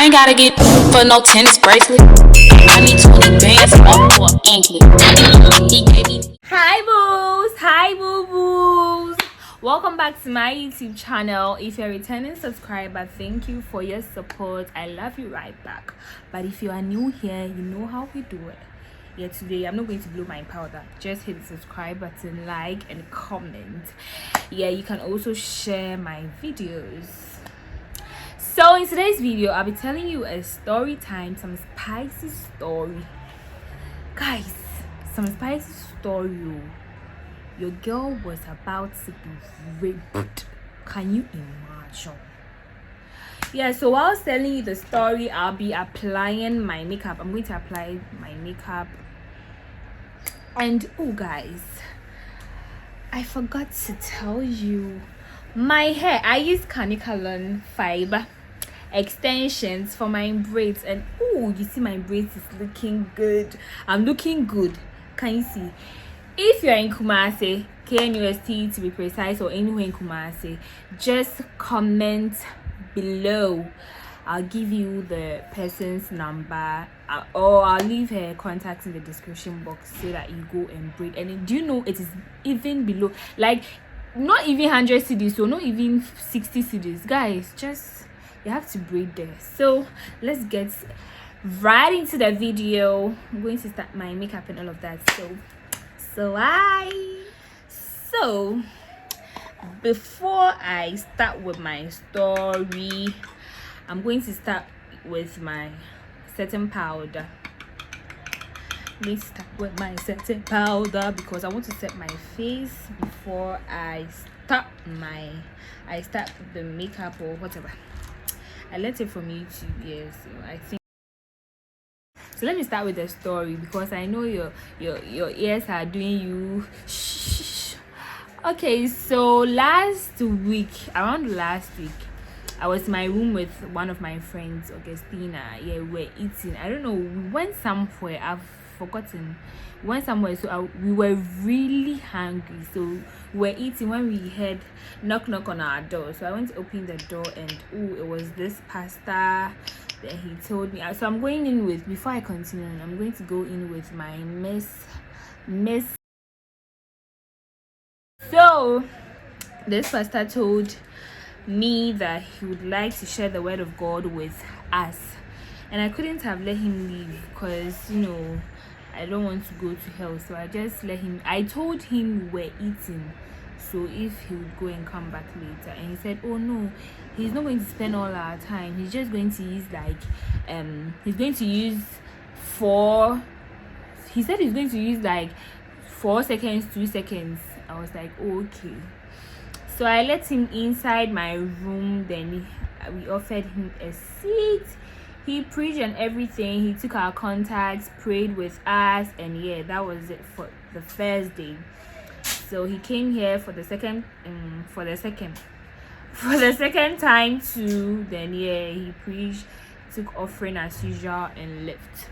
I ain't gotta get for no tennis bracelet. I need 20 bands for an anklet. He gave me. Hi boos, hi boo boos. Welcome back to my YouTube channel. If you're a returning subscriber, thank you for your support. I love you right back. But if you are new here, you know how we do it. Yeah, today I'm not going to blow my powder. Just hit the subscribe button, like and comment. Yeah, you can also share my videos. So in today's video, I'll be telling you a story time, some spicy story. Guys, some spicy story. Your girl was about to be raped. Can you imagine? Yeah, so while I was telling you the story, I'll be applying my makeup. I'm going to apply my makeup. And oh guys, I forgot to tell you, my hair, I use Canicolon fiber extensions for my braids, and oh, you see my braids is looking good. I'm looking good. Can you see? If you're in Kumasi, KNUST to be precise, or anywhere in Kumasi, just comment below. I'll give you the person's number, or I'll leave her contact in the description box so that you go and braid. And do you know it is even below, like not even 100 cedis, so not even 60 cedis, guys. Just you have to braid there. So let's get right into the video. I'm going to start my makeup and all of that. So before I start with my story, I'm going to start with my setting powder. I'm going to start with my setting powder because I want to set my face before I start the makeup or whatever. I learned it from YouTube, yes. So I think. So let me start with the story because I know your ears are doing you. Shh. Okay, so around last week, I was in my room with one of my friends, Augustina. Yeah, we're eating. I don't know. We went somewhere. I've forgotten. We went somewhere. So we were really hungry. So we're eating when we heard knock on our door. So I went to open the door and oh, it was this pasta that he told me. So I'm going in with, before I continue, I'm going to go in with my miss. So this pastor told me that he would like to share the word of God with us, and I couldn't have let him leave because I don't want to go to hell. So I just let him. I told him we were eating, so if he would go and come back later. And he said, oh no, he's not going to spend all our time. He's just going to use he's going to use 4 he said he's going to use 4 seconds, 2 seconds. I was like, oh, okay. So I let him inside my room. Then we offered him a seat. He preached and everything. He took our contacts, prayed with us, and yeah, that was it for the first day. So he came here for the second time too. Then yeah, he preached, took offering as usual, and left.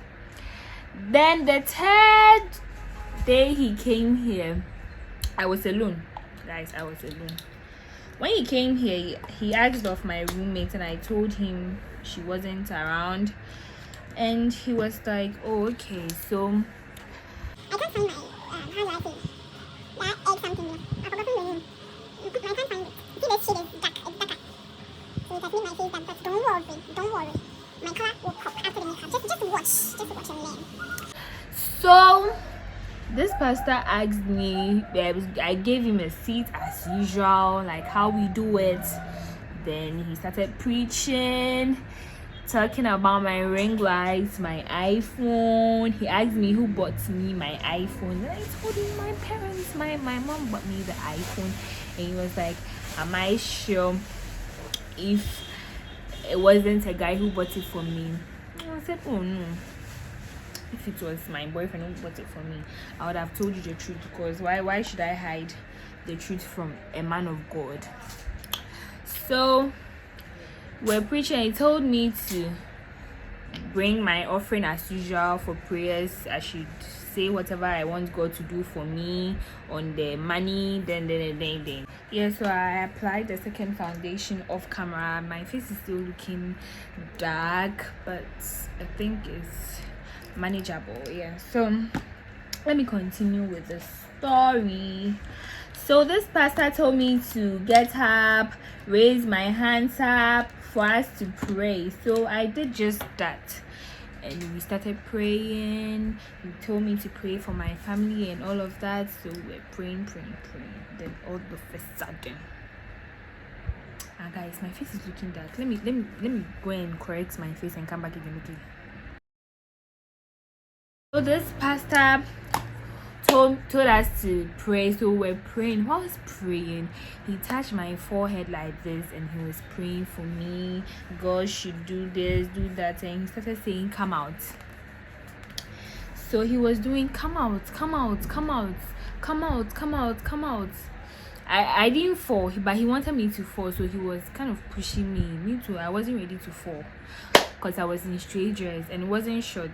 Then the third day he came here, I was alone, guys. I was alone. When he came here, he asked of my roommate, and I told him she wasn't around, and he was like, oh, okay. So I can't find my how do I say that egg something. I've forgotten the name. I can't find it. See, this shade is dark. It's darker. So it has made my face dark. But don't worry. My color will pop after the makeup. Just watch and learn. So this pastor asked me, I gave him a seat as usual, like how we do it. Then he started preaching, talking about my ring lights, my iPhone. He asked me who bought me my iPhone. Then I told him my parents, my mom bought me the iPhone. And he was like, am I sure if it wasn't a guy who bought it for me? And I said, oh no. If it was my boyfriend who bought it for me, I would have told you the truth, because why should I hide the truth from a man of God? So we're preaching. He told me to bring my offering as usual for prayers. I should say whatever I want God to do for me on the money. Then. Yeah, so I applied the second foundation off camera. My face is still looking dark, but I think it's manageable. Yeah, so let me continue with the story. So this pastor told me to get up, raise my hands up for us to pray. So I did just that, and we started praying. He told me to pray for my family and all of that. So we're praying. Then all of a sudden, guys, my face is looking dark. Let me go and correct my face and come back again. Okay. So this pastor told us to pray. So we're praying. While I was praying, he touched my forehead like this, and he was praying for me. God should do this, do that, and he started saying, "Come out." So he was doing, "Come out, come out, come out, come out, come out, come out." I didn't fall, but he wanted me to fall, so he was kind of pushing me. Me too. I wasn't ready to fall because I was in straight dress and it wasn't short.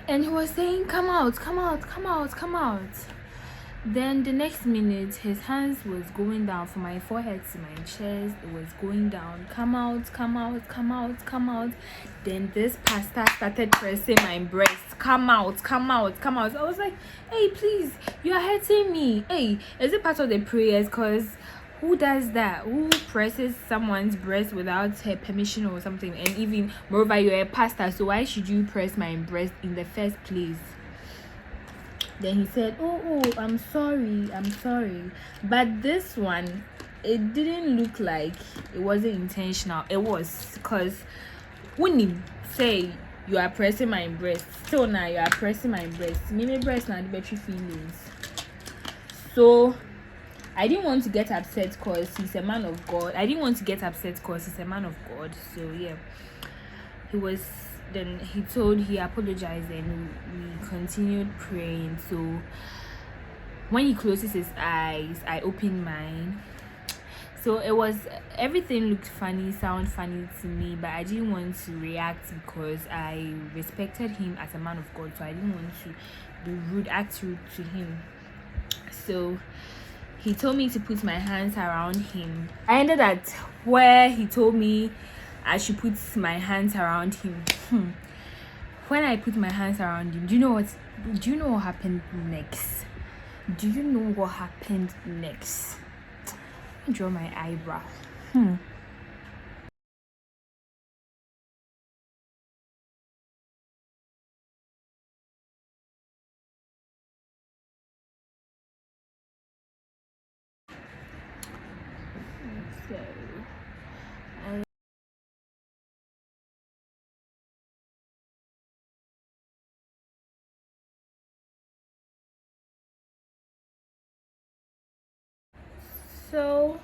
And he was saying, "Come out, come out, come out, come out." Then the next minute, his hands was going down from my forehead to my chest. It was going down. "Come out, come out, come out, come out." Then this pastor started pressing my breast. "Come out, come out, come out." I was like, "Hey, please, you are hurting me. Hey, is it part of the prayers? Because who does that? Who presses someone's breast without her permission or something? And even moreover, you're a pastor, so why should you press my breast in the first place?" Then he said, oh, I'm sorry. But this one, it didn't look like it wasn't intentional. It was, because when you say you are pressing my breast, still now you are pressing my breast. Maybe breast now the battery feelings. So I didn't want to get upset because he's a man of God. So yeah, he apologized, and we continued praying. So when he closes his eyes, I open mine. So everything looked sound funny to me, but I didn't want to react because I respected him as a man of God. So I didn't want to act rude to him. So he told me to put my hands around him. I ended at where he told me I should put my hands around him. When I put my hands around him, do you know what happened next? Let me draw my eyebrow. So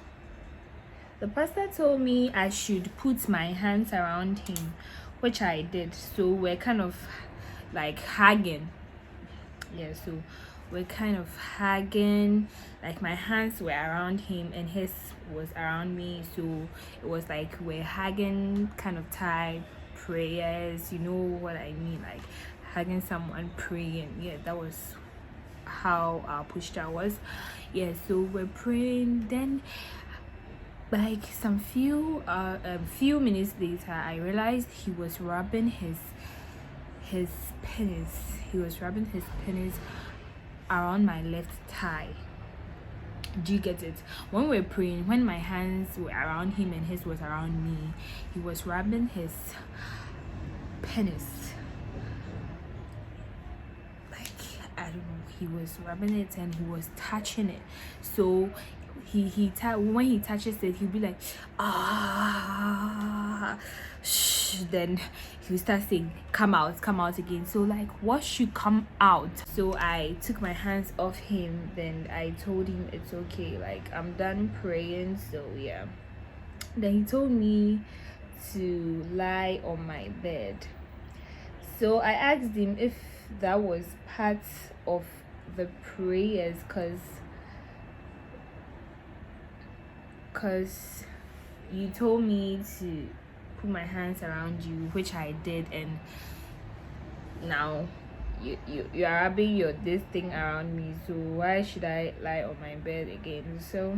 the pastor told me I should put my hands around him, which I did. So we're kind of like hugging. Yeah, so we're kind of hugging, like my hands were around him and his was around me. So it was like we're hugging kind of type prayers, you know what I mean, like hugging someone praying. Yeah, that was how our posture was. Yeah, so we're praying. Then like some few minutes later, I realized he was rubbing his penis. He was rubbing his penis around my left thigh. Do you get it? When we're praying, when my hands were around him and his was around me, he was rubbing his penis. Like, I don't know, he was rubbing it and he was touching it. So when he touches it, he'll be like, shh. Then he'll start saying, come out again. So like, what should come out? So I took my hands off him. Then I told him it's okay, like I'm done praying. So yeah, then he told me to lie on my bed. So I asked him if that was part of the prayers, because you told me to put my hands around you, which I did, and now you are rubbing your this thing around me, so why should I lie on my bed again? So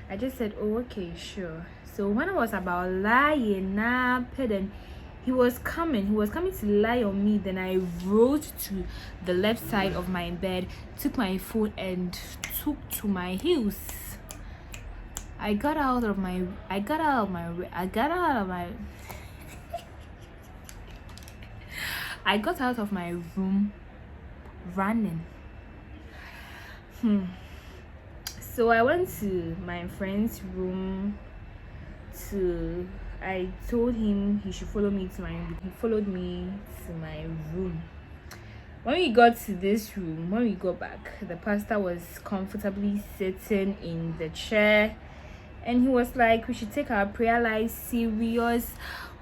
I just said, oh, okay, sure. So when I was about lying up, and he was coming to lie on me, then I rose to the left side of my bed, took my phone and took to my heels. I got out of my room running. So I went to my friend's room I told him he should follow me to my room. He followed me to my room. When we got to this room, when we got back, the pastor was comfortably sitting in the chair, and he was like, we should take our prayer life serious.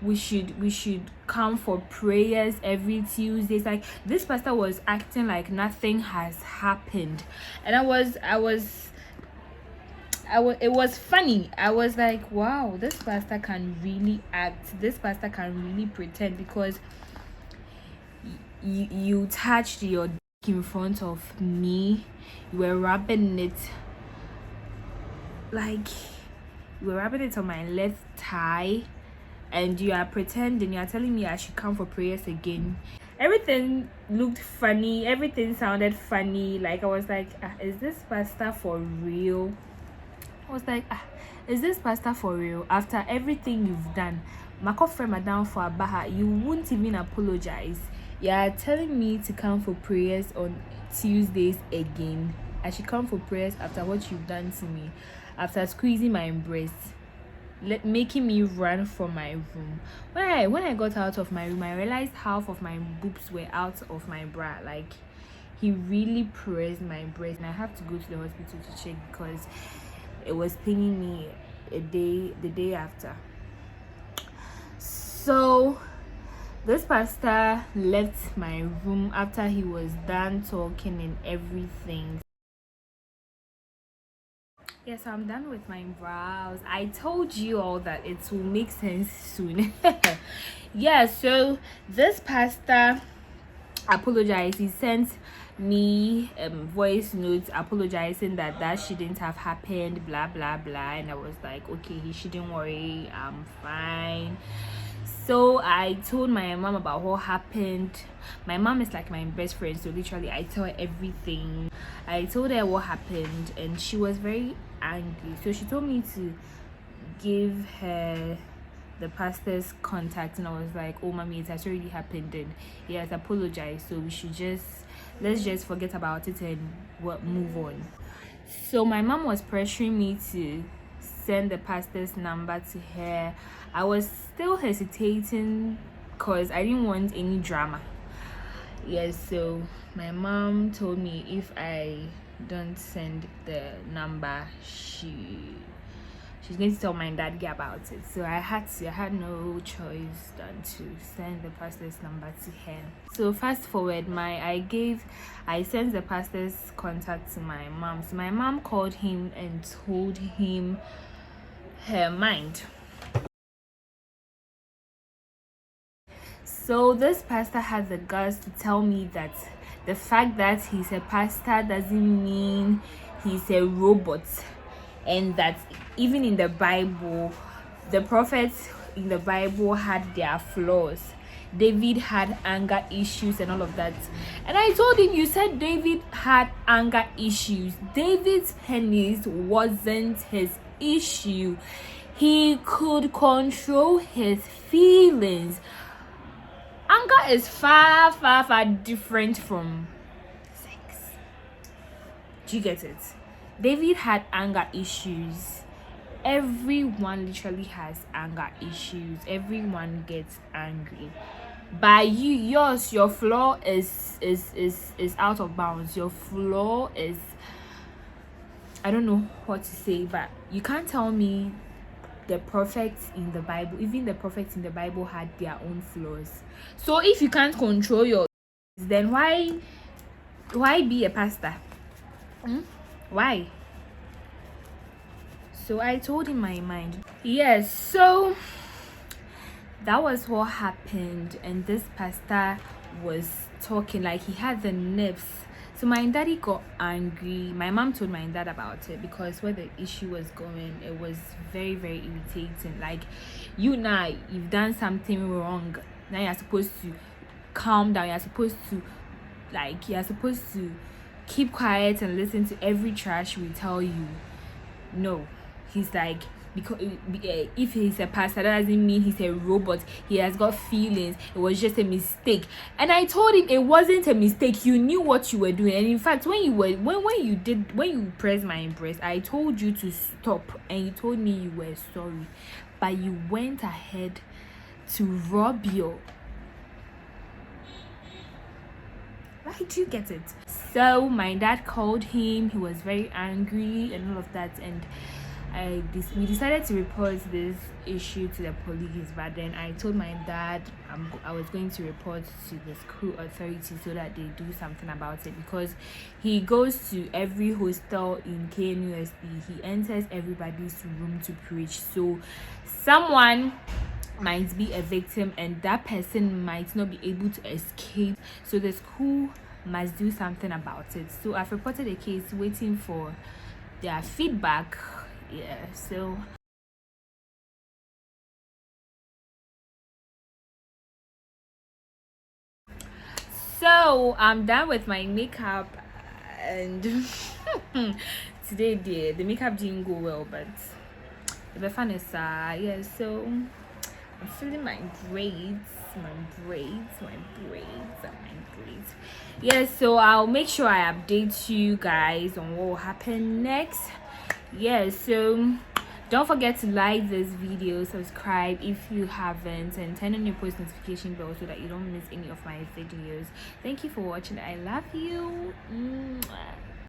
We should come for prayers every Tuesday. It's like this pastor was acting like nothing has happened, and it was funny. I was like, wow, this pastor can really act. This pastor can really pretend, because you touched your dick in front of me. You were rubbing it on my left thigh, and you are pretending, you are telling me I should come for prayers again. Everything looked funny, everything sounded funny. Like I was like, is this pastor for real? I was like, is this pastor for real? After everything you've done, Makofe Madam for Abaha, you won't even apologize. You're telling me to come for prayers on Tuesdays again. I should come for prayers after what you've done to me, after squeezing my breast, making me run from my room. When I got out of my room, I realized half of my boobs were out of my bra. Like, he really pressed my breast, and I have to go to the hospital to check, because it was paining me the day after. So this pastor left my room after he was done talking and everything. Yes, I'm done with my brows. I told you all that it will make sense soon. Yeah, so this pastor apologized. He sent me voice notes apologizing that shouldn't have happened, blah blah blah, and I was like, okay, he shouldn't worry, I'm fine. So I told my mom about what happened. My mom is like my best friend, so literally I tell her everything. I told her what happened, and she was very angry, so she told me to give her the pastor's contact, and I was like, oh mommy, it has already happened and he has apologized, so let's just forget about it and move on. So my mom was pressuring me to send the pastor's number to her. I was still hesitating because I didn't want any drama. Yes, so my mom told me if I don't send the number, she's going to tell my daddy about it. So I had no choice than to send the pastor's number to her. So fast forward, I sent the pastor's contact to my mom. So my mom called him and told him her mind. So this pastor had the guts to tell me that the fact that he's a pastor doesn't mean he's a robot, and that even in the Bible, the prophets in the Bible had their flaws. David had anger issues and all of that. And I told him, you said David had anger issues. David's penis wasn't his issue. He could control his feelings. Anger is far, far, far different from sex. Do you get it? David had anger issues. Everyone literally has anger issues. Everyone gets angry. By your flaw is out of bounds. Your flaw is, I don't know what to say, but you can't tell me the prophets in the Bible, even the prophets in the Bible had their own flaws. So if you can't control your, then why be a pastor? Why? So I told him my mind. Yes, so that was what happened. And this pastor was talking like he had the nips. So my daddy got angry. My mom told my dad about it because where the issue was going, it was very, very irritating. Like, you now, you've done something wrong. Now you're supposed to calm down. You're supposed to keep quiet and listen to every trash we tell you. No, he's like, because if he's a pastor, that doesn't mean he's a robot. He has got feelings. It was just a mistake. And I told him it wasn't a mistake. You knew what you were doing. And in fact, when you pressed my breast, I told you to stop, and you told me you were sorry, but you went ahead to rob your. Right, you get it. So my dad called him. He was very angry and all of that, and we decided to report this issue to the police. But then I told my dad I was going to report to the school authority so that they do something about it, because he goes to every hostel in KNUST. He enters everybody's room to preach. So someone might be a victim, and that person might not be able to escape. So the school must do something about it. So I've reported a case, waiting for their feedback. Yeah, so I'm done with my makeup, and today the makeup didn't go well, but the fun is yeah. So I'm feeling my braids. Yeah, so I'll make sure I update you guys on what will happen next. Yeah, so don't forget to like this video, subscribe if you haven't, and turn on your post notification bell so that you don't miss any of my videos. Thank you for watching. I love you. Mwah.